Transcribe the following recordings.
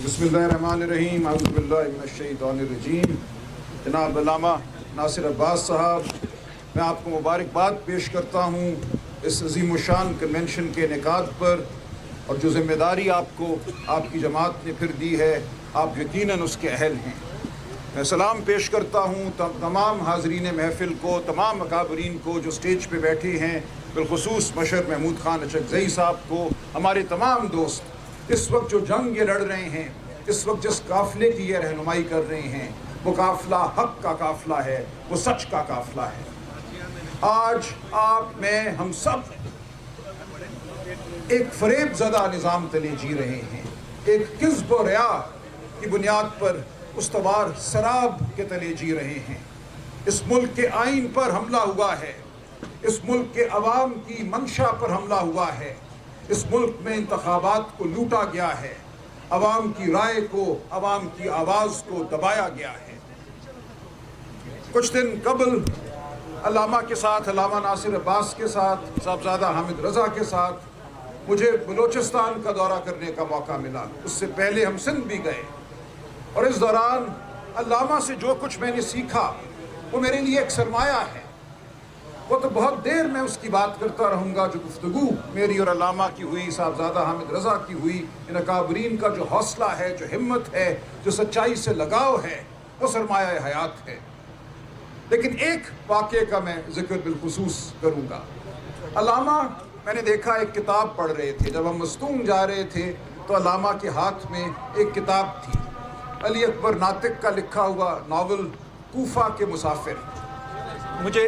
بسم اللہ الرحمن الرحیم اعوذ باللہ من الشیطان الرجیم۔ جناب علامہ ناصر عباس صاحب، میں آپ کو مبارکباد پیش کرتا ہوں اس عظیم الشان کنونشن کے انعقاد پر، اور جو ذمہ داری آپ کو آپ کی جماعت نے پھر دی ہے، آپ یقیناً اس کے اہل ہیں۔ میں سلام پیش کرتا ہوں تمام حاضرین محفل کو، تمام اکابرین کو جو سٹیج پہ بیٹھے ہیں، بالخصوص مشر محمود خان اچکزئی صاحب کو، ہمارے تمام دوست اس وقت جو جنگ یہ لڑ رہے ہیں، اس وقت جس قافلے کی یہ رہنمائی کر رہے ہیں، وہ قافلہ حق کا قافلہ ہے، وہ سچ کا قافلہ ہے۔ آج آپ میں ہم سب ایک فریب زدہ نظام تلے جی رہے ہیں، ایک کذب و ریا کی بنیاد پر استوار سراب کے تلے جی رہے ہیں۔ اس ملک کے آئین پر حملہ ہوا ہے، اس ملک کے عوام کی منشا پر حملہ ہوا ہے، اس ملک میں انتخابات کو لوٹا گیا ہے، عوام کی رائے کو، عوام کی آواز کو دبایا گیا ہے۔ کچھ دن قبل علامہ کے ساتھ، علامہ ناصر عباس کے ساتھ، صاحبزادہ حامد رضا کے ساتھ مجھے بلوچستان کا دورہ کرنے کا موقع ملا۔ اس سے پہلے ہم سندھ بھی گئے، اور اس دوران علامہ سے جو کچھ میں نے سیکھا وہ میرے لیے ایک سرمایہ ہے۔ وہ تو بہت دیر میں اس کی بات کرتا رہوں گا، جو گفتگو میری اور علامہ کی ہوئی، صاحبزادہ حامد رضا کی ہوئی، ان اکابرین کا جو حوصلہ ہے، جو ہمت ہے، جو سچائی سے لگاؤ ہے، وہ سرمایہ حیات ہے۔ لیکن ایک واقعے کا میں ذکر بالخصوص کروں گا۔ علامہ، میں نے دیکھا ایک کتاب پڑھ رہے تھے، جب ہم مستونگ جا رہے تھے تو علامہ کے ہاتھ میں ایک کتاب تھی، علی اکبر ناطق کا لکھا ہوا ناول کوفہ کے مسافر۔ مجھے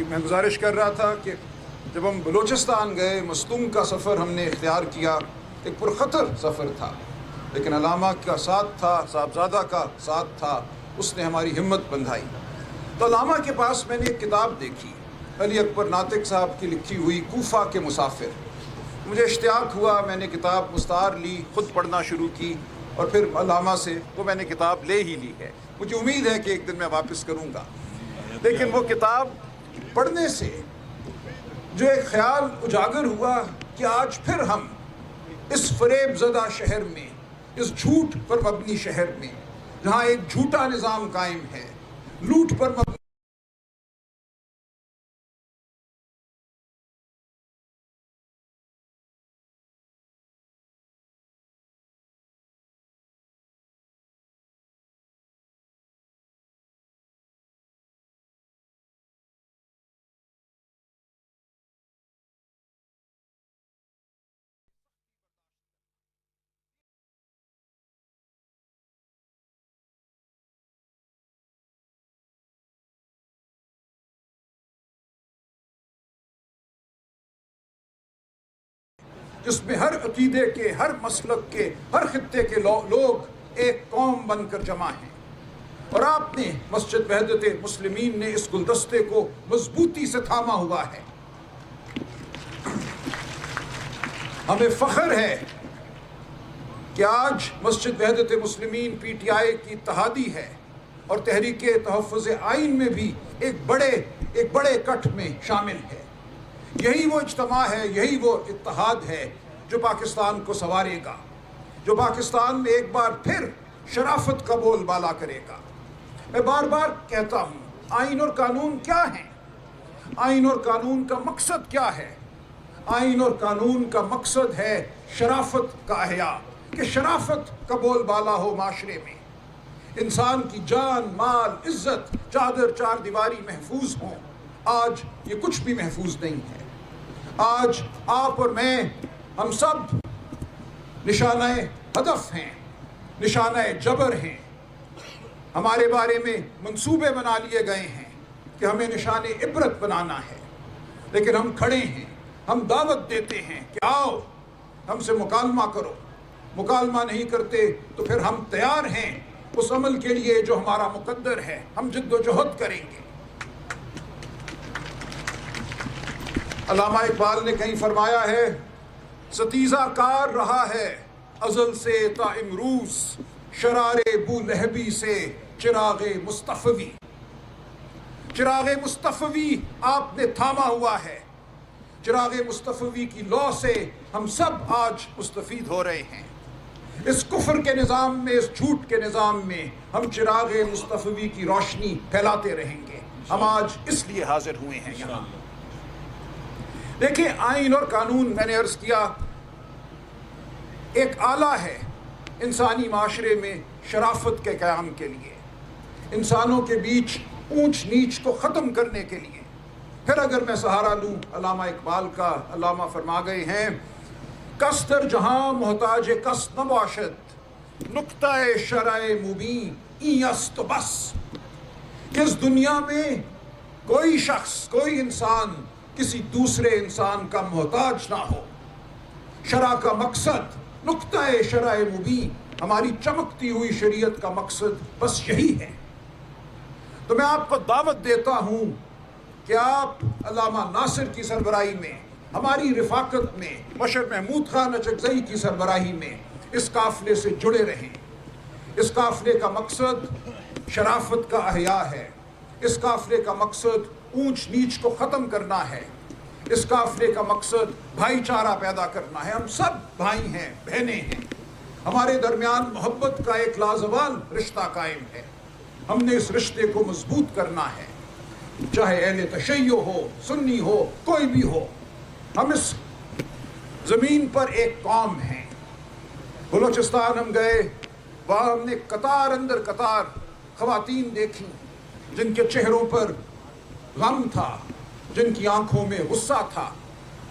میں گزارش کر رہا تھا کہ جب ہم بلوچستان گئے، مستونگ کا سفر ہم نے اختیار کیا، ایک پرخطر سفر تھا، لیکن علامہ کا ساتھ تھا، صاحبزادہ کا ساتھ تھا، اس نے ہماری ہمت بندھائی۔ تو علامہ کے پاس میں نے ایک کتاب دیکھی، علی اکبر ناطق صاحب کی لکھی ہوئی کوفہ کے مسافر۔ مجھے اشتیاق ہوا، میں نے کتاب مستعار لی، خود پڑھنا شروع کی، اور پھر علامہ سے وہ میں نے کتاب لے ہی لی ہے۔ مجھے امید ہے کہ ایک دن میں واپس کروں گا۔ لیکن وہ کتاب پڑھنے سے جو ایک خیال اجاگر ہوا کہ آج پھر ہم اس فریب زدہ شہر میں، اس جھوٹ پر مبنی شہر میں، جہاں ایک جھوٹا نظام قائم ہے، لوٹ پر مبنی جس میں ہر عقیدے کے، ہر مسلک کے، ہر خطے کے لوگ ایک قوم بن کر جمع ہیں، اور آپ نے مسجد وحدت مسلمین نے اس گلدستے کو مضبوطی سے تھاما ہوا ہے۔ ہمیں فخر ہے کہ آج مسجد وحدت مسلمین پی ٹی آئی کی اتحادی ہے اور تحریک تحفظ آئین میں بھی ایک بڑے کٹ میں شامل ہے۔ یہی وہ اجتماع ہے، یہی وہ اتحاد ہے جو پاکستان کو سنوارے گا، جو پاکستان میں ایک بار پھر شرافت کا بول بالا کرے گا۔ میں بار بار کہتا ہوں، آئین اور قانون کیا ہیں؟ آئین اور قانون کا مقصد کیا ہے؟ آئین اور قانون کا مقصد ہے شرافت کا احیاء، کہ شرافت کا بول بالا ہو معاشرے میں، انسان کی جان، مال، عزت، چادر، چار دیواری محفوظ ہوں۔ آج یہ کچھ بھی محفوظ نہیں ہے۔ آج آپ اور میں، ہم سب نشانہ ہدف ہیں، نشانہ جبر ہیں۔ ہمارے بارے میں منصوبے بنا لیے گئے ہیں کہ ہمیں نشان عبرت بنانا ہے، لیکن ہم کھڑے ہیں، ہم دعوت دیتے ہیں کہ آؤ ہم سے مکالمہ کرو۔ مکالمہ نہیں کرتے تو پھر ہم تیار ہیں اس عمل کے لیے جو ہمارا مقدر ہے، ہم جد و جہد کریں گے۔ علامہ اقبال نے کہیں فرمایا ہے، ستیزہ کار رہا ہے ازل سے تا امروز، شرار بو لہبی سے چراغ مصطفی۔ چراغ مصطفی آپ نے تھاما ہوا ہے۔ چراغ مصطفی کی لو سے ہم سب آج مستفید ہو رہے ہیں۔ اس کفر کے نظام میں، اس جھوٹ کے نظام میں ہم چراغ مصطفی کی روشنی پھیلاتے رہیں گے۔ ہم آج اس لیے حاضر ہوئے ہیں یہاں۔ دیکھیں، آئین اور قانون، میں نے عرض کیا، ایک آلہ ہے انسانی معاشرے میں شرافت کے قیام کے لیے، انسانوں کے بیچ اونچ نیچ کو ختم کرنے کے لیے۔ پھر اگر میں سہارا لوں علامہ اقبال کا، علامہ فرما گئے ہیں، کس در جہاں محتاج کس نہ باشد، نقطہ شرع مبین این است و بس۔ اس دنیا میں کوئی شخص، کوئی انسان کسی دوسرے انسان کا محتاج نہ ہو۔ شرع کا مقصد، نقطہ شرع مبین، ہماری چمکتی ہوئی شریعت کا مقصد بس یہی ہے۔ تو میں آپ کو دعوت دیتا ہوں کہ آپ علامہ ناصر کی سربراہی میں، ہماری رفاقت میں، مشر محمود خان اچکزئی کی سربراہی میں اس قافلے سے جڑے رہیں۔ اس قافلے کا مقصد شرافت کا احیاء ہے۔ اس قافلے کا مقصد اونچ نیچ کو ختم کرنا ہے۔ اس قافلے کا مقصد بھائی چارہ پیدا کرنا ہے۔ ہم سب بھائی ہیں، بہنیں ہیں، ہمارے درمیان محبت کا ایک لازوال رشتہ قائم ہے۔ ہم نے اس رشتے کو مضبوط کرنا ہے، چاہے اہل تشیع ہو، سنی ہو، کوئی بھی ہو۔ ہم اس زمین پر ایک قوم ہیں۔ بلوچستان ہم گئے، وہاں ہم نے قطار اندر قطار خواتین دیکھی جن کے چہروں پر غم تھا، جن کی آنکھوں میں غصہ تھا۔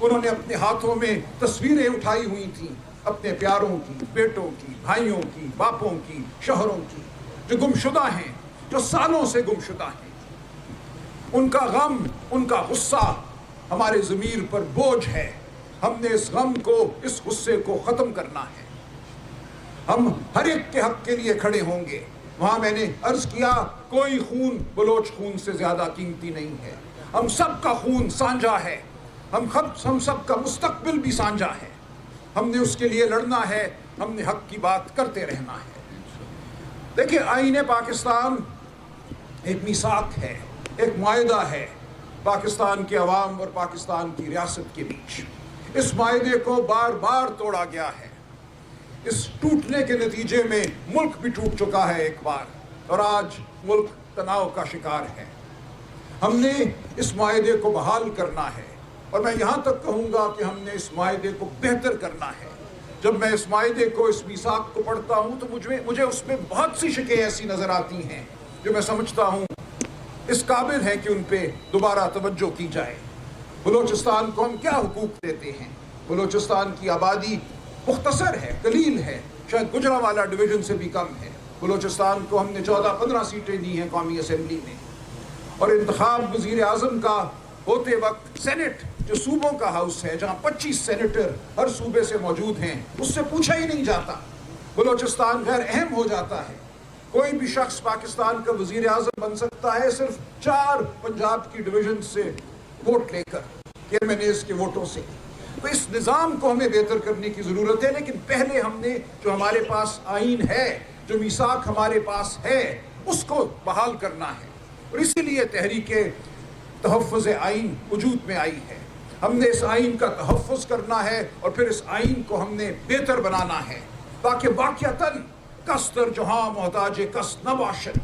انہوں نے اپنے ہاتھوں میں تصویریں اٹھائی ہوئی تھیں اپنے پیاروں کی، بیٹوں کی، بھائیوں کی، باپوں کی، شوہروں کی، جو گمشدہ ہیں، جو سالوں سے گمشدہ ہیں۔ ان کا غم، ان کا غصہ ہمارے ضمیر پر بوجھ ہے۔ ہم نے اس غم کو، اس غصے کو ختم کرنا ہے۔ ہم ہر ایک کے حق کے لیے کھڑے ہوں گے۔ وہاں میں نے عرض کیا، کوئی خون بلوچ خون سے زیادہ قیمتی نہیں ہے۔ ہم سب کا خون سانجا ہے، ہم سب کا مستقبل بھی سانجا ہے۔ ہم نے اس کے لیے لڑنا ہے، ہم نے حق کی بات کرتے رہنا ہے۔ دیکھیں، آئین پاکستان ایک میثاق ہے، ایک معاہدہ ہے پاکستان کے عوام اور پاکستان کی ریاست کے بیچ۔ اس معاہدے کو بار بار توڑا گیا ہے۔ اس ٹوٹنے کے نتیجے میں ملک بھی ٹوٹ چکا ہے ایک بار، اور آج ملک تناؤ کا شکار ہے۔ ہم نے اس معاہدے کو بحال کرنا ہے، اور میں یہاں تک کہوں گا کہ ہم نے اس معاہدے کو بہتر کرنا ہے۔ جب میں اس معاہدے کو، اس میثاق کو پڑھتا ہوں تو مجھے اس میں بہت سی شکیں ایسی نظر آتی ہیں جو میں سمجھتا ہوں اس قابل ہے کہ ان پہ دوبارہ توجہ کی جائے۔ بلوچستان کو ہم کیا حقوق دیتے ہیں؟ بلوچستان کی آبادی مختصر ہے، قلیل ہے، شاید گجرانوالہ ڈویژن سے بھی کم ہے۔ بلوچستان کو ہم نے 14-15 سیٹیں دی ہیں قومی اسمبلی میں، اور انتخاب وزیر اعظم کا ہوتے وقت سینٹ جو صوبوں کا ہاؤس ہے جہاں 25 سینیٹر ہر صوبے سے موجود ہیں، اس سے پوچھا ہی نہیں جاتا، بلوچستان غیر اہم ہو جاتا ہے۔ کوئی بھی شخص پاکستان کا وزیر اعظم بن سکتا ہے صرف 4 پنجاب کی ڈویژن سے ووٹ لے کر، ایم این ایز کے ووٹوں سے۔ تو اس نظام کو ہمیں بہتر کرنے کی ضرورت ہے، لیکن پہلے ہم نے جو ہمارے پاس آئین ہے، جو میثاق ہمارے پاس ہے، اس کو بحال کرنا ہے، اور اسی لیے تحریک تحفظ آئین وجود میں آئی ہے۔ ہم نے اس آئین کا تحفظ کرنا ہے اور پھر اس آئین کو ہم نے بہتر بنانا ہے تاکہ واقعتاً کس در جہاں محتاج کس نہ باشد۔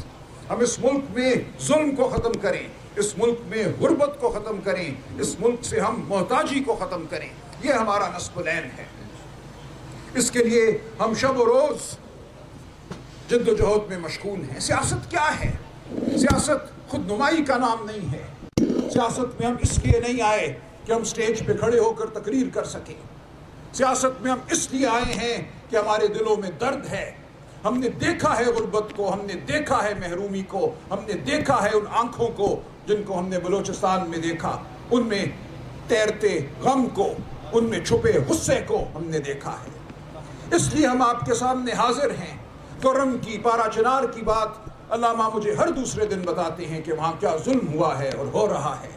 ہم اس ملک میں ظلم کو ختم کریں، اس ملک میں غربت کو ختم کریں، اس ملک سے ہم محتاجی کو ختم کریں، یہ ہمارا نصب العین ہے۔ اس کے لیے ہم شب و روز جد و جہد میں مشغول ہیں۔ سیاست کیا ہے؟ سیاست خود نمائی کا نام نہیں ہے۔ سیاست میں ہم اس لیے نہیں آئے کہ ہم سٹیج پہ کھڑے ہو کر تقریر کر سکیں۔ سیاست میں ہم اس لیے آئے ہیں کہ ہمارے دلوں میں درد ہے۔ ہم نے دیکھا ہے غربت کو، ہم نے دیکھا ہے محرومی کو، ہم نے دیکھا ہے ان آنکھوں کو جن کو ہم نے بلوچستان میں دیکھا، ان میں تیرتے غم کو، ان میں چھپے غصے کو ہم نے دیکھا ہے۔ اس لیے ہم آپ کے سامنے حاضر ہیں۔ گرم کی، پارا چنار کی بات علامہ مجھے ہر دوسرے دن بتاتے ہیں کہ وہاں کیا ظلم ہوا ہے اور ہو رہا ہے۔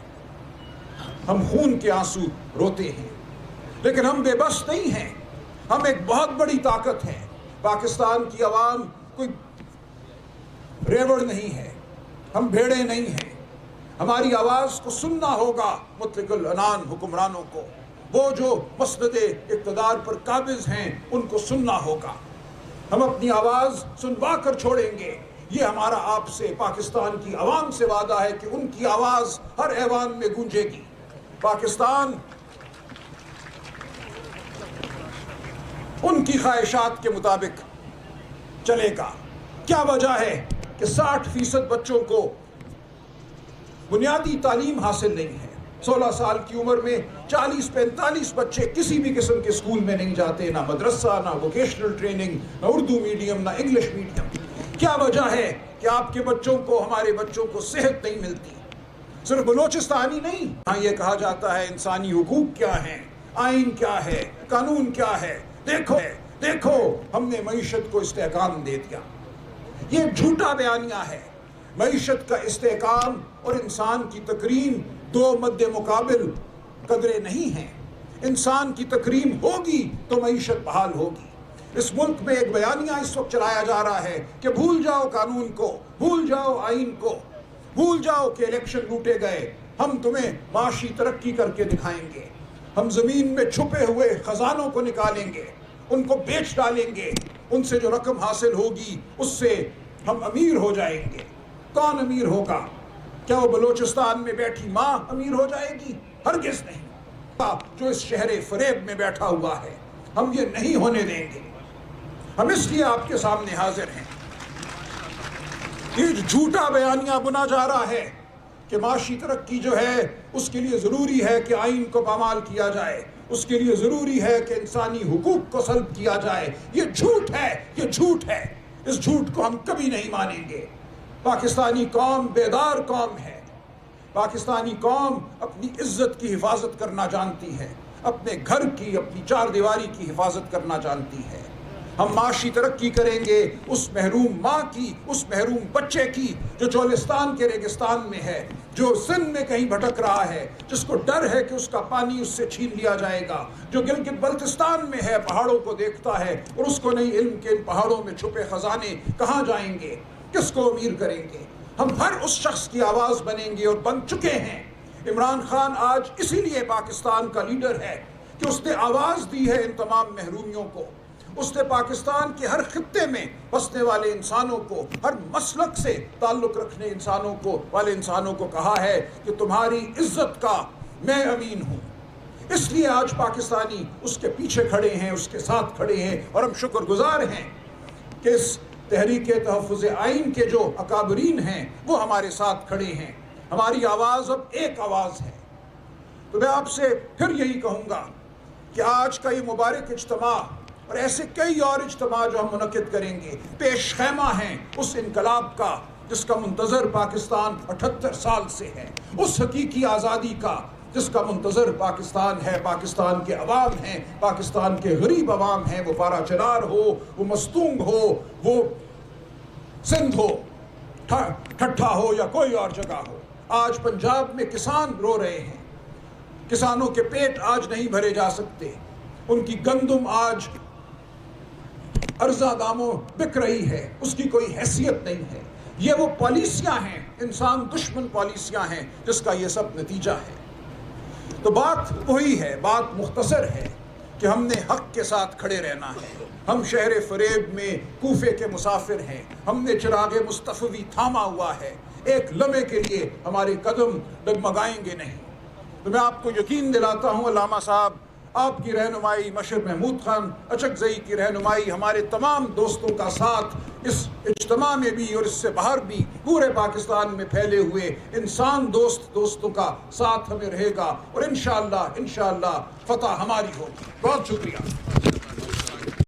ہم خون کے آنسو روتے ہیں، لیکن ہم بے بس نہیں ہیں۔ ہم ایک بہت بڑی طاقت ہیں۔ پاکستان کی عوام کوئی ریوڑ نہیں ہے، ہم بھیڑے نہیں ہیں۔ ہماری آواز کو سننا ہوگا مطلق العنان حکمرانوں کو، وہ جو مسند اقتدار پر قابض ہیں ان کو سننا ہوگا۔ ہم اپنی آواز سنوا کر چھوڑیں گے۔ یہ ہمارا آپ سے، پاکستان کی عوام سے وعدہ ہے کہ ان کی آواز ہر ایوان میں گونجے گی۔ پاکستان ان کی خواہشات کے مطابق چلے گا۔ کیا وجہ ہے کہ 60% بچوں کو بنیادی تعلیم حاصل نہیں ہے؟ 16 سال کی عمر میں 40-45 بچے کسی بھی قسم کے اسکول میں نہیں جاتے، نہ مدرسہ، نہ ووکیشنل ٹریننگ، نہ اردو میڈیم، نہ انگلش میڈیم۔ کیا وجہ ہے کہ آپ کے بچوں کو، ہمارے بچوں کو صحت نہیں ملتی؟ صرف بلوچستانی نہیں، ہاں یہ کہا جاتا ہے انسانی حقوق کیا ہیں، آئین کیا ہے، قانون کیا ہے۔ دیکھو ہم نے معیشت کو استحکام دے دیا۔ یہ جھوٹا بیانیہ ہے۔ معیشت کا استحکام اور انسان کی تکریم دو مد مقابل قدرے نہیں ہیں۔ انسان کی تکریم ہوگی تو معیشت بحال ہوگی۔ اس ملک میں ایک بیانیہ اس وقت چلایا جا رہا ہے کہ بھول جاؤ قانون کو، بھول جاؤ آئین کو، بھول جاؤ کہ الیکشن لوٹے گئے، ہم تمہیں معاشی ترقی کر کے دکھائیں گے۔ ہم زمین میں چھپے ہوئے خزانوں کو نکالیں گے، ان کو بیچ ڈالیں گے، ان سے جو رقم حاصل ہوگی اس سے ہم امیر ہو جائیں گے۔ کون امیر ہوگا؟ کیا وہ بلوچستان میں بیٹھی ماں امیر ہو جائے گی؟ ہرگز نہیں۔ جو اس شہر فریب میں بیٹھا ہوا ہے، ہم یہ نہیں ہونے دیں گے۔ ہم اس لیے آپ کے سامنے حاضر ہیں۔ یہ جھوٹا بیانیہ بنا جا رہا ہے کہ معاشی ترقی جو ہے اس کے لیے ضروری ہے کہ آئین کو پامال کیا جائے، اس کے لیے ضروری ہے کہ انسانی حقوق کو سلب کیا جائے۔ یہ جھوٹ ہے، یہ جھوٹ ہے۔ اس جھوٹ کو ہم کبھی نہیں مانیں گے۔ پاکستانی قوم بیدار قوم ہے۔ پاکستانی قوم اپنی عزت کی حفاظت کرنا جانتی ہے، اپنے گھر کی، اپنی چار دیواری کی حفاظت کرنا جانتی ہے۔ ہم معاشی ترقی کریں گے اس محروم ماں کی، اس محروم بچے کی جو چولستان کے ریگستان میں ہے، جو سندھ میں کہیں بھٹک رہا ہے، جس کو ڈر ہے کہ اس کا پانی اس سے چھین لیا جائے گا، جو گلگت بلتستان میں ہے، پہاڑوں کو دیکھتا ہے اور اس کو نہیں علم کہ ان پہاڑوں میں چھپے خزانے کہاں جائیں گے، کس کو امیر کریں گے۔ ہم ہر اس شخص کی آواز بنیں گے اور بن چکے ہیں۔ عمران خان آج اسی لیے پاکستان کا لیڈر ہے کہ اس نے آواز دی ہے ان تمام محرومیوں کو۔ اس نے پاکستان کے ہر خطے میں بسنے والے انسانوں کو، ہر مسلک سے تعلق رکھنے انسانوں کو کہا ہے کہ تمہاری عزت کا میں امین ہوں۔ اس لیے آج پاکستانی اس کے پیچھے کھڑے ہیں، اس کے ساتھ کھڑے ہیں، اور ہم شکر گزار ہیں کہ اس تحریک تحفظ آئین کے جو اکابرین ہیں وہ ہمارے ساتھ کھڑے ہیں۔ ہماری آواز اب ایک آواز ہے۔ تو میں آپ سے پھر یہی کہوں گا کہ آج کا یہ مبارک اجتماع اور ایسے کئی اور اجتماع جو ہم منعقد کریں گے پیش خیمہ ہیں اس انقلاب کا جس کا منتظر پاکستان 78 سال سے ہے، اس حقیقی آزادی کا جس کا منتظر پاکستان ہے، پاکستان کے عوام ہیں، پاکستان کے غریب عوام ہیں، وہ پارا چنار ہو، وہ مستونگ ہو، وہ سندھ ہو، ٹھٹھا ہو یا کوئی اور جگہ ہو۔ آج پنجاب میں کسان رو رہے ہیں، کسانوں کے پیٹ آج نہیں بھرے جا سکتے، ان کی گندم آج ارزاں داموں بک رہی ہے، اس کی کوئی حیثیت نہیں ہے۔ یہ وہ پالیسیاں ہیں، انسان دشمن پالیسیاں ہیں، جس کا یہ سب نتیجہ ہے۔ تو بات وہی ہے، بات مختصر ہے کہ ہم نے حق کے ساتھ کھڑے رہنا ہے۔ ہم شہر فریب میں کوفے کے مسافر ہیں، ہم نے چراغ مصطفی تھاما ہوا ہے، ایک لمحے کے لیے ہمارے قدم ڈگمگائیں گے نہیں۔ تو میں آپ کو یقین دلاتا ہوں، علامہ صاحب آپ کی رہنمائی، مشر محمود خان اچکزئی کی رہنمائی، ہمارے تمام دوستوں کا ساتھ اس اجتماع میں بھی اور اس سے باہر بھی پورے پاکستان میں پھیلے ہوئے انسان دوستوں کا ساتھ ہمیں رہے گا، اور انشاءاللہ فتح ہماری ہوگی۔ بہت شکریہ۔